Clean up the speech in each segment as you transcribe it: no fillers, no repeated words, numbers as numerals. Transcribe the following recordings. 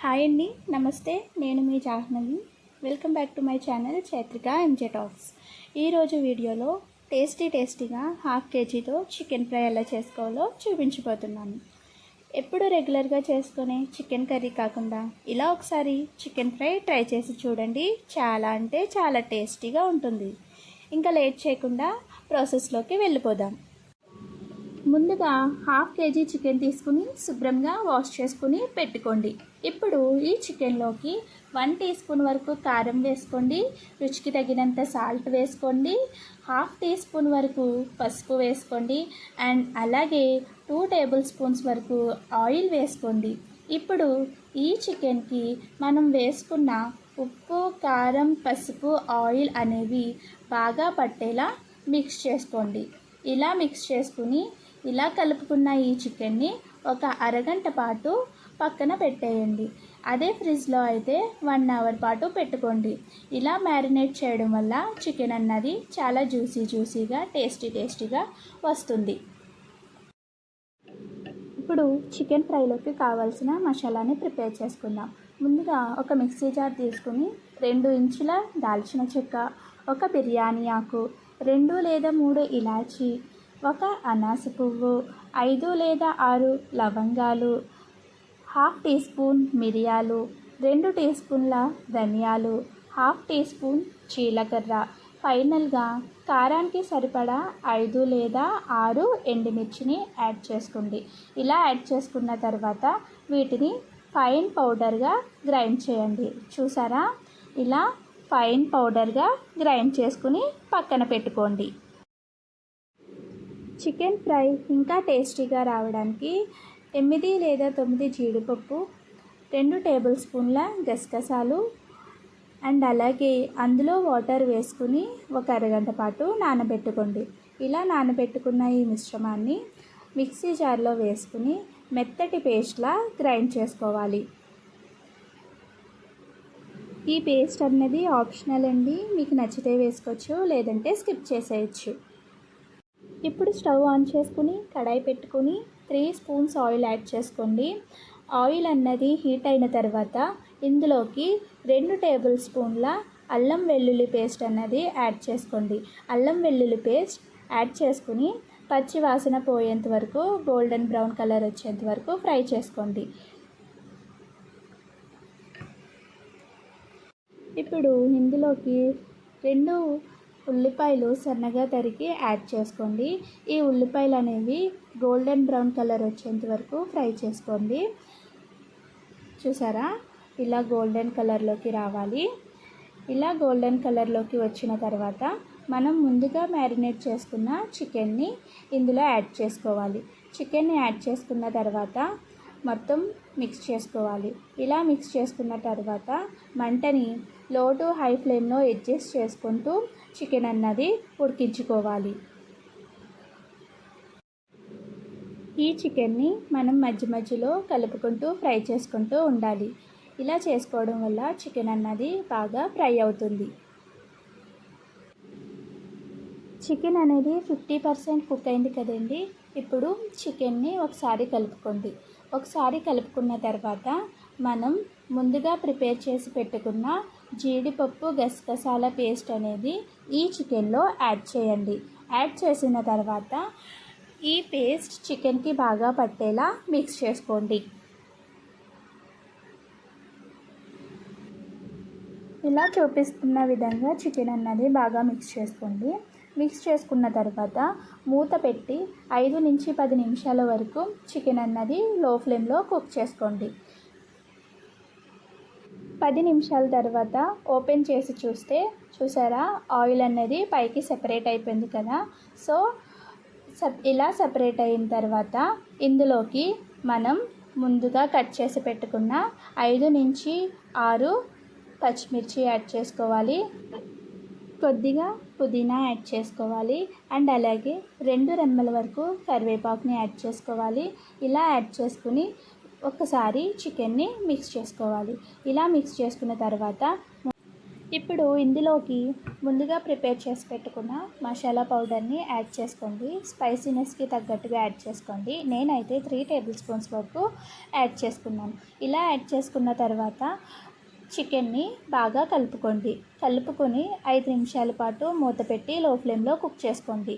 Hi అండి, నమస్తే. నేను మీ Jahnavi. Welcome back to my channel Chaitrika MJ talks. ఈరోజు వీడియోలో టేస్టీగా హాఫ్ కేజీతో చికెన్ ఫ్రై ఎలా చేసుకోవాలో చూపించబోతున్నాను. ఎప్పుడు రెగ్యులర్గా చేసుకునే చికెన్ కర్రీ కాకుండా ఇలా ఒకసారి చికెన్ ఫ్రై ట్రై చేసి చూడండి. చాలా అంటే చాలా టేస్టీగా ఉంటుంది. ఇంకా లేట్ చేయకుండా ప్రాసెస్లోకి వెళ్ళిపోదాం. ముందుగా హాఫ్ కేజీ చికెన్ తీసుకుని శుభ్రంగా వాష్ చేసుకుని పెట్టుకోండి. ఇప్పుడు ఈ చికెన్లోకి 1 టీ స్పూన్ వరకు కారం వేసుకోండి. రుచికి తగినంత సాల్ట్ వేసుకోండి. హాఫ్ టీ స్పూన్ వరకు పసుపు వేసుకోండి. అండ్ అలాగే 2 టేబుల్ స్పూన్స్ వరకు ఆయిల్ వేసుకోండి. ఇప్పుడు ఈ చికెన్కి మనం వేసుకున్న ఉప్పు, కారం, పసుపు, ఆయిల్ అనేవి బాగా పట్టేలా మిక్స్ చేసుకోండి. ఇలా మిక్స్ చేసుకుని ఇలా కలుపుకున్న ఈ చికెన్ని ఒక అరగంట పాటు పక్కన పెట్టేయండి. అదే ఫ్రిడ్జ్లో అయితే 1 అవర్ పాటు పెట్టుకోండి. ఇలా మ్యారినేట్ చేయడం వల్ల చికెన్ అన్నది చాలా జ్యూసీగా టేస్టీగా వస్తుంది. ఇప్పుడు చికెన్ ఫ్రైలోకి కావాల్సిన మసాలాని ప్రిపేర్ చేసుకుందాం. ముందుగా ఒక మిక్సీ జార్ తీసుకుని 2 ఇంచుల దాల్చిన చెక్క, ఒక బిర్యానీ ఆకు, 2 లేదా 3 ఇలాచీ, ఒక అనాస పువ్వు, 5 లేదా 6 లవంగాలు, హాఫ్ టీ స్పూన్ మిరియాలు, 2 టీ స్పూన్ల ధనియాలు, హాఫ్ టీ స్పూన్ జీలకర్ర, ఫైనల్గా కారానికి సరిపడా 5 లేదా 6 ఎండుమిర్చిని యాడ్ చేసుకోండి. ఇలా యాడ్ చేసుకున్న తర్వాత వీటిని ఫైన్ పౌడర్గా గ్రైండ్ చేయండి. చూసారా, ఇలా ఫైన్ పౌడర్గా గ్రైండ్ చేసుకుని పక్కన పెట్టుకోండి. చికెన్ ఫ్రై ఇంకా టేస్టీగా రావడానికి 8 లేదా 9 జీడిపప్పు, 2 టేబుల్ స్పూన్ల గసగసాలు అండ్ అలాగే అందులో వాటర్ వేసుకుని ఒక అరగంట పాటు నానబెట్టుకోండి. ఇలా నానబెట్టుకున్న ఈ మిశ్రమాన్ని మిక్సీ జార్లో వేసుకుని మెత్తటి పేస్ట్లా గ్రైండ్ చేసుకోవాలి. ఈ పేస్ట్ అన్నది ఆప్షనల్ అండి, మీకు నచ్చితే వేసుకోవచ్చు, లేదంటే స్కిప్ చేసేయచ్చు. ఇప్పుడు స్టవ్ ఆన్ చేసుకుని కడాయి పెట్టుకుని 3 స్పూన్స్ ఆయిల్ యాడ్ చేసుకోండి. ఆయిల్ అన్నది హీట్ అయిన తర్వాత ఇందులోకి 2 టేబుల్ స్పూన్ల అల్లం వెల్లుల్లి పేస్ట్ అన్నది యాడ్ చేసుకోండి. అల్లం వెల్లుల్లి పేస్ట్ యాడ్ చేసుకుని పచ్చి వాసన పోయేంత వరకు, గోల్డెన్ బ్రౌన్ కలర్ వచ్చేంత వరకు ఫ్రై చేసుకోండి. ఇప్పుడు ఇందులోకి 2 ఉల్లిపాయలు సన్నగా తరిగి యాడ్ చేసుకోండి. ఈ ఉల్లిపాయలు అనేవి గోల్డెన్ బ్రౌన్ కలర్ వచ్చేంత వరకు ఫ్రై చేసుకోండి. చూసారా, ఇలా గోల్డెన్ కలర్లోకి రావాలి. ఇలా గోల్డెన్ కలర్లోకి వచ్చిన తర్వాత మనం ముందుగా మ్యారినేట్ చేసుకున్న చికెన్ని ఇందులో యాడ్ చేసుకోవాలి. చికెన్ని యాడ్ చేసుకున్న తర్వాత మొత్తం మిక్స్ చేసుకోవాలి. ఇలా మిక్స్ చేసుకున్న తర్వాత మంటని లో టు హై ఫ్లేమ్లో అడ్జస్ట్ చేసుకుంటూ చికెన్ అన్నది ఉడికించుకోవాలి. ఈ చికెన్ని మనం మధ్యలో కలుపుకుంటూ ఫ్రై చేసుకుంటూ ఉండాలి. ఇలా చేసుకోవడం వల్ల చికెన్ అన్నది బాగా ఫ్రై అవుతుంది. చికెన్ అనేది 50% కుక్ అయింది కదండి. ఇప్పుడు చికెన్ని ఒకసారి కలుపుకోండి. ఒకసారి కలుపుకున్న తర్వాత మనం ముందుగా ప్రిపేర్ చేసి పెట్టుకున్న జీడిపప్పు, గసగసాల పేస్ట్ అనేది ఈ చికెన్లో యాడ్ చేయండి. యాడ్ చేసిన తర్వాత ఈ పేస్ట్ చికెన్కి బాగా పట్టేలా మిక్స్ చేసుకోండి. ఇలా చూపిస్తున్న విధంగా చికెన్ అన్నది బాగా మిక్స్ చేసుకోండి. మిక్స్ చేసుకున్న తర్వాత మూత పెట్టి 5 నుంచి 10 నిమిషాల వరకు చికెన్ అన్నది లో ఫ్లేమ్లో కుక్ చేసుకోండి. 10 నిమిషాల తర్వాత ఓపెన్ చేసి చూస్తే చూసారా, ఆయిల్ అనేది పైకి సెపరేట్ అయిపోయింది కదా. సో ఇలా సెపరేట్ అయిన తర్వాత ఇందులోకి మనం ముందుగా కట్ చేసి పెట్టుకున్న 5 నుంచి 6 పచ్చిమిర్చి యాడ్ చేసుకోవాలి. కొద్దిగా పుదీనా యాడ్ చేసుకోవాలి. అండ్ అలాగే 2 రెమ్మల వరకు కరివేపాకుని యాడ్ చేసుకోవాలి. ఇలా యాడ్ చేసుకుని ఒకసారి చికెన్ని మిక్స్ చేసుకోవాలి. ఇలా మిక్స్ చేసుకున్న తర్వాత ఇప్పుడు ఇందులోకి ముందుగా ప్రిపేర్ చేసి పెట్టుకున్న మసాలా పౌడర్ని యాడ్ చేసుకోండి. స్పైసీనెస్కి తగ్గట్టుగా యాడ్ చేసుకోండి. నేనైతే 3 టేబుల్ స్పూన్స్ వరకు యాడ్ చేసుకున్నాను. ఇలా యాడ్ చేసుకున్న తర్వాత చికెన్ని బాగా కలుపుకొని 5 నిమిషాల పాటు మూత పెట్టి లో ఫ్లేమ్లో కుక్ చేసుకోండి.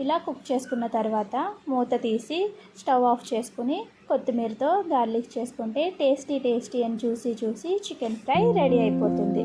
ఇలా కుక్ చేసుకున్న తర్వాత మూత తీసి స్టవ్ ఆఫ్ చేసుకుని కొత్తిమీరతో గార్లిక్ చేసుకుంటే tasty and juicy chicken fry ready అయిపోతుంది.